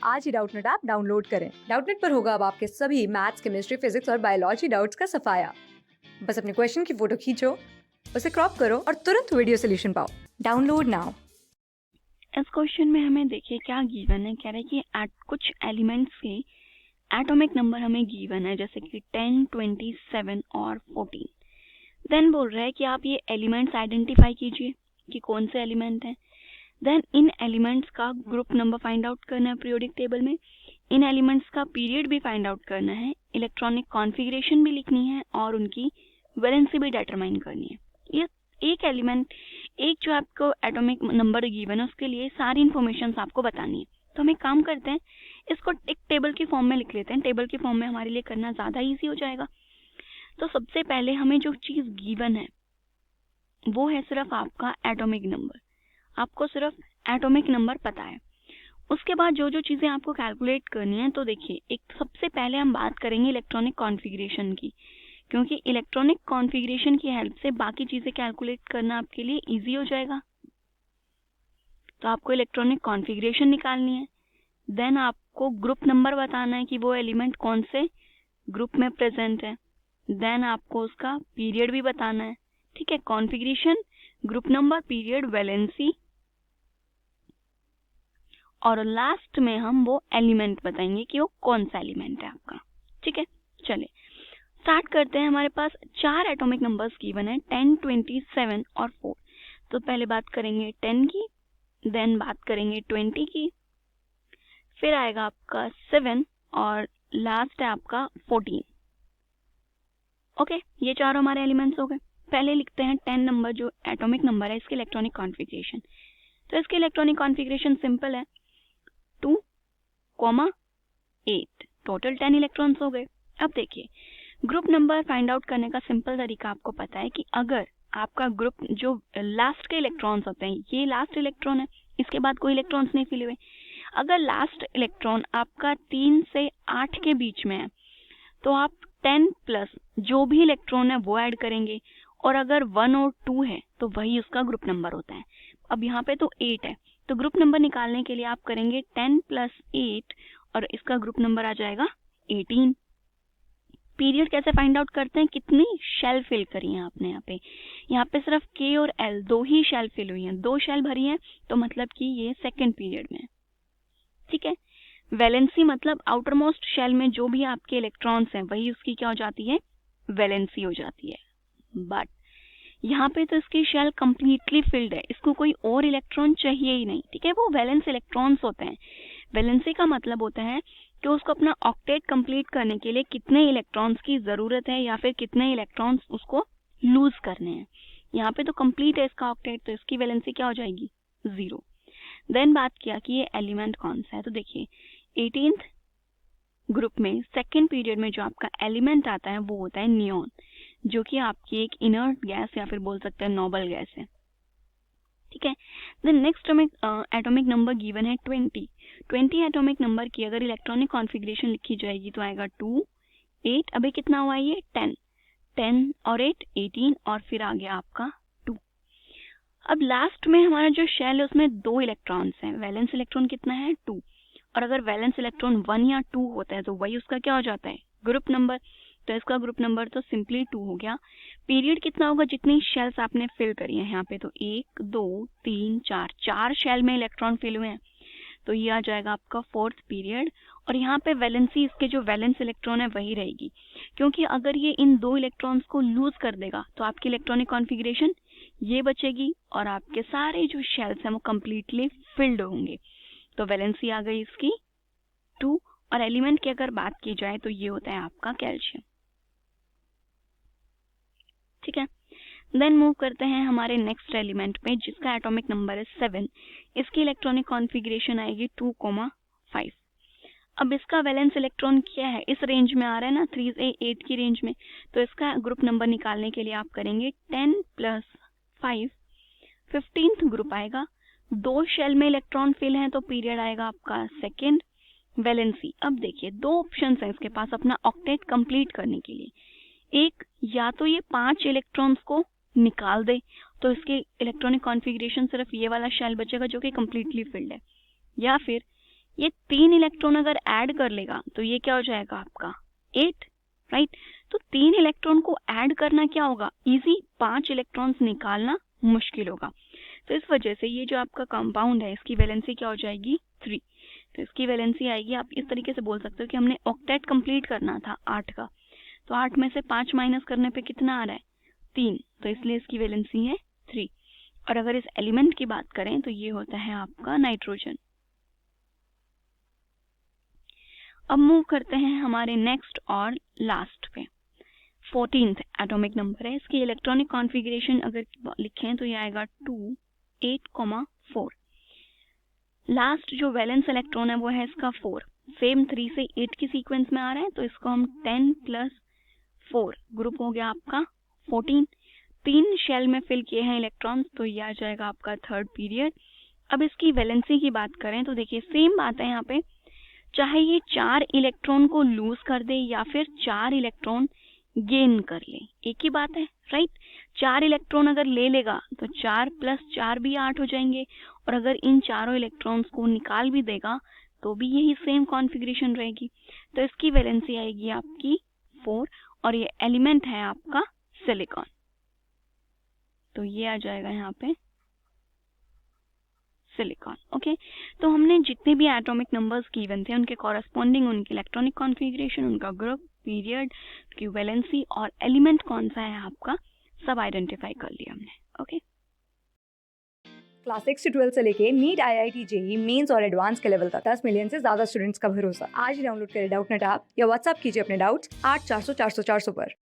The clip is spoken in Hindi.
आज ही डाउटनेट ऐप डाउनलोड करें। डाउटनेट पर होगा अब आपके सभी मैथ्स, केमिस्ट्री, फिजिक्स और बायोलॉजी डाउट्स का सफाया। बस अपने क्वेश्चन की फोटो खींचो, उसे क्रॉप करो और तुरंत वीडियो सोल्यूशन पाओ। Download now. इस क्वेश्चन में हमें देखिए क्या गिवन है। कह रहे हैं कि कुछ एलिमेंट्स के एटॉमिक नंबर हमें गिवन है, जैसे कि 10, 27 और 14। देन बोल रहा है कि आप ये एलिमेंट्स आइडेंटिफाई कीजिए कि कौन से एलिमेंट हैं। देन इन एलिमेंट्स का ग्रुप नंबर फाइंड आउट करना है पीरियोडिक टेबल में। इन एलिमेंट्स का पीरियड भी फाइंड आउट करना है, इलेक्ट्रॉनिक कॉन्फ़िगरेशन भी लिखनी है और उनकी वैलेंसी भी डिटरमाइन करनी है। ये एक एलिमेंट, एक जो आपको एटॉमिक नंबर गिवन है उसके लिए सारी इन्फॉर्मेशन आपको बतानी है। तो हम एक काम करते हैं, इसको एक टेबल की फॉर्म में लिख लेते हैं। टेबल की फॉर्म में हमारे लिए करना ज़्यादा ईजी हो जाएगा। तो सबसे पहले हमें जो चीज़ गिवन है वो है सिर्फ आपका एटॉमिक नंबर। आपको सिर्फ एटॉमिक नंबर पता है। उसके बाद जो जो चीज़ें आपको कैलकुलेट करनी है, तो देखिए एक सबसे पहले हम बात करेंगे इलेक्ट्रॉनिक कॉन्फ़िगरेशन की, क्योंकि इलेक्ट्रॉनिक कॉन्फ़िगरेशन की हेल्प से बाकी चीज़ें कैलकुलेट करना आपके लिए इजी हो जाएगा। तो आपको इलेक्ट्रॉनिक कॉन्फ़िगरेशन निकालनी है। देन आपको ग्रुप नंबर बताना है कि वो एलिमेंट कौन से ग्रुप में प्रेजेंट है। देन आपको उसका पीरियड भी बताना है। ठीक है, configuration, group number, period, valency, और लास्ट में हम वो एलिमेंट बताएंगे कि वो कौन सा एलिमेंट है आपका। ठीक है, चलिए स्टार्ट करते हैं। हमारे पास 4 एटॉमिक नंबर्स गिवन है, 10, 27 और 4। तो पहले बात करेंगे 10 की, देन बात करेंगे 20 की, फिर आएगा आपका 7 और लास्ट है आपका 14। ओके, ये चारों हमारे एलिमेंट्स हो गए। पहले लिखते हैं 10 नंबर जो एटॉमिक नंबर है, इसके इलेक्ट्रॉनिक कॉन्फ़िगरेशन। तो इसके इलेक्ट्रॉनिक कॉन्फ़िगरेशन सिंपल है, 2, 8। टोटल 10 इलेक्ट्रॉन्स हो गए। अब देखिए ग्रुप नंबर फाइंड आउट करने का सिंपल तरीका आपको पता है कि अगर आपका ग्रुप जो लास्ट के इलेक्ट्रॉन्स होते हैं, ये लास्ट इलेक्ट्रॉन है, इसके बाद कोई इलेक्ट्रॉन्स नहीं फिल हुए। अगर लास्ट इलेक्ट्रॉन आपका 3 से 8 के बीच में है तो आप 10 प्लस जो भी इलेक्ट्रॉन है वो ऐड करेंगे, और अगर 1 और 2 है तो वही उसका ग्रुप नंबर होता है। अब यहाँ पे तो 8 है, तो ग्रुप नंबर निकालने के लिए आप करेंगे 10 प्लस 8 और इसका ग्रुप नंबर आ जाएगा 18। पीरियड कैसे फाइंड आउट करते हैं, कितनी शेल फिल करी है आपने। यहाँ पे सिर्फ के और एल दो ही शेल फिल हुई हैं, 2 शेल भरी हैं, तो मतलब कि ये सेकेंड पीरियड में है। ठीक है, वैलेंसी मतलब आउटर मोस्ट शेल में जो भी आपके इलेक्ट्रॉन्स हैं वही उसकी क्या हो जाती है, वैलेंसी हो जाती है। बट यहाँ पे तो इसकी शेल कंप्लीटली फिल्ड है, इसको कोई और इलेक्ट्रॉन चाहिए ही नहीं। ठीक है, वो वैलेंस इलेक्ट्रॉन्स होते हैं। वैलेंसी का मतलब होता है कि उसको अपना ऑक्टेट कंप्लीट करने के लिए कितने इलेक्ट्रॉन्स की जरूरत है या फिर कितने इलेक्ट्रॉन्स उसको लूज करने हैं। यहाँ पे तो कंप्लीट है इसका ऑक्टेट, तो इसकी वैलेंसी क्या हो जाएगी, 0। देन बात किया कि ये एलिमेंट कौन सा है, तो देखिए 18th ग्रुप में सेकेंड पीरियड में जो आपका एलिमेंट आता है वो होता है नियॉन, जो कि आपकी एक इनर्ट गैस या फिर बोल सकते हैं नोबल गैस है। ठीक है, देन नेक्स्ट हमें एटॉमिक नंबर गिवन है 20 एटॉमिक नंबर की अगर इलेक्ट्रॉनिक कॉन्फ़िगरेशन लिखी जाएगी तो आएगा 2, 8। अभी कितना हुआ ये 10 और 8 18 और फिर आ गया आपका 2। अब लास्ट में हमारा जो शेल है उसमें 2 इलेक्ट्रॉन्स हैं, वैलेंस इलेक्ट्रॉन कितना है 2, और अगर वैलेंस इलेक्ट्रॉन 1 या 2 होता है तो वही उसका क्या हो जाता है, ग्रुप नंबर। तो इसका ग्रुप नंबर तो सिंपली 2 हो गया। पीरियड कितना होगा, जितनी शेल्स आपने फिल करी है यहाँ पे, तो 1 2 3 4 शेल में इलेक्ट्रॉन फिल हुए हैं, तो ये आ जाएगा आपका 4th पीरियड। और यहाँ पे वैलेंसी, इसके जो वैलेंस इलेक्ट्रॉन है वही रहेगी, क्योंकि अगर ये इन 2 इलेक्ट्रॉन्स को लूज कर देगा तो आपकी इलेक्ट्रॉनिक कॉन्फ़िगरेशन ये बचेगी और आपके सारे जो शेल्स हैं वो कंप्लीटली फिल्ड होंगे। तो वैलेंसी आ गई इसकी 2। और एलिमेंट की अगर बात की जाए तो ये होता है आपका कैल्शियम। ठीक है, देन मूव करते हैं हमारे नेक्स्ट एलिमेंट पे जिसका एटॉमिक नंबर है 7। इसकी इलेक्ट्रॉनिक कॉन्फ़िगरेशन आएगी 2, 5। अब इसका वैलेंस इलेक्ट्रॉन क्या है, इस रेंज में आ रहा है ना, 3 से 8 की रेंज में, तो इसका ग्रुप नंबर निकालने के लिए आप करेंगे 10 प्लस 5, 15th ग्रुप आएगा। 2 शेल में इलेक्ट्रॉन फिल है तो पीरियड आएगा आपका सेकेंड। वैलेंसी, अब देखिए 2 ऑप्शंस हैं इसके पास अपना ऑक्टेट कंप्लीट करने के लिए। एक, या तो ये 5 इलेक्ट्रॉन्स को निकाल दे तो इसके इलेक्ट्रॉनिक कॉन्फ़िगरेशन सिर्फ ये वाला शेल बचेगा जो कि कंप्लीटली फिल्ड है, या फिर ये 3 इलेक्ट्रॉन अगर ऐड कर लेगा तो ये क्या हो जाएगा आपका 8, राइट। तो 3 इलेक्ट्रॉन को ऐड करना क्या होगा, इजी, 5 इलेक्ट्रॉन्स निकालना मुश्किल होगा। तो इस वजह से ये जो आपका कंपाउंड है इसकी वैलेंसी क्या हो जाएगी 3। तो इसकी वैलेंसी आएगी, आप इस तरीके से बोल सकते हो कि हमने ऑक्टेट कंप्लीट करना था 8 का, तो 8 में से 5 माइनस करने पे कितना आ रहा है 3, तो इसलिए इसकी वैलेंसी है 3। और अगर इस एलिमेंट की बात करें तो ये होता है आपका नाइट्रोजन। अब मूव करते हैं हमारे नेक्स्ट और लास्ट पे। 14th एटॉमिक नंबर है, इसकी इलेक्ट्रॉनिक कॉन्फ़िगरेशन अगर लिखें तो ये आएगा 2, 8, 4। लास्ट जो वैलेंस इलेक्ट्रॉन है वो है इसका 4, सेम 3 से 8 की सीक्वेंस में आ रहा है, तो इसको हम 10 + 4 ग्रुप हो गया आपका 14। 3 शेल में फिल किए हैं इलेक्ट्रॉन्स, तो ये आ जाएगा आपका थर्ड पीरियड। अब इसकी वैलेंसी की बात करें तो देखिए सेम बात है यहाँ पे, चाहे ये 4 इलेक्ट्रॉन को लूज कर दे या फिर 4 इलेक्ट्रॉन गेन कर ले, एक ही बात है, राइट। 4 इलेक्ट्रॉन अगर ले लेगा तो 4 + 4 भी 8 हो जाएंगे, और अगर इन चारों इलेक्ट्रॉन्स को निकाल भी देगा तो भी यही सेम कॉन्फ़िगरेशन रहेगी। तो इसकी वैलेंसी आएगी आपकी 4, और ये एलिमेंट है आपका सिलिकॉन, तो ये आ जाएगा यहाँ पे सिलिकॉन। ओके, तो हमने जितने भी एटॉमिक नंबर्स गिवन थे उनके कॉरेस्पॉन्डिंग उनकी इलेक्ट्रॉनिक कॉन्फ़िगरेशन, उनका ग्रुप, पीरियड, की वैलेंसी और एलिमेंट कौन सा है आपका, सब आइडेंटिफाई कर लिया हमने। ओके, क्लास 6 से 12 से लेके नीट, IIT, JEE मेंस और एडवांस के लेवल तक 10 मिलियन से ज्यादा स्टूडेंट्स का भरोसा। आज ही डाउनलोड करें डाउटनेट ऐप या व्हाट्सएप कीजिए अपने डाउट्स 8400 400 400 पर।